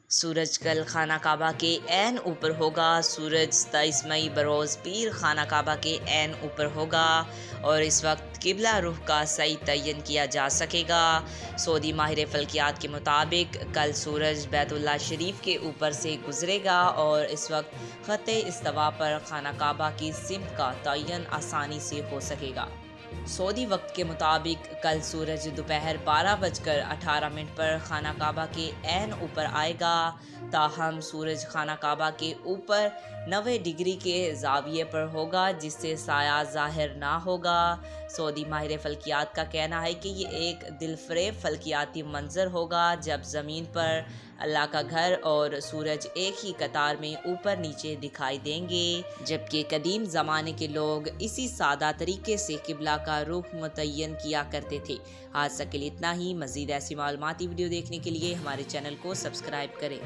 सूरज कल खाना काबा के ऐन ऊपर होगा। सूरज 27 मई बरोज़ पीर खाना काबा के ऐन ऊपर होगा और इस वक्त किबला रुख का सही तयन किया जा सकेगा। सऊदी माहिर फल्कियात के मुताबिक कल सूरज बैतुल्लाह शरीफ के ऊपर से गुजरेगा और इस वक्त ख़त्ते इस्तवा पर खाना काबा की सिमत का तयन आसानी से हो सकेगा। सऊदी वक्त के मुताबिक कल सूरज दोपहर 12:18 पर खाना काबा के ऐन ऊपर आएगा। ताहम सूरज खाना काबा के ऊपर 90 डिग्री के जाविये पर होगा, जिससे साया ज़ाहिर ना होगा। सऊदी माहिर फल्कियात का कहना है कि ये एक दिलफरेब फल्कियाती मंजर होगा जब ज़मीन पर अल्लाह का घर और सूरज एक ही कतार में ऊपर नीचे दिखाई देंगे, जबकि कदीम ज़माने के लोग इसी सादा तरीके से किबला का रुख मुतय्यन किया करते थे। आज तक के लिए इतना ही। मज़ीद ऐसी मालूमाती वीडियो देखने के लिए हमारे चैनल को सब्सक्राइब करें।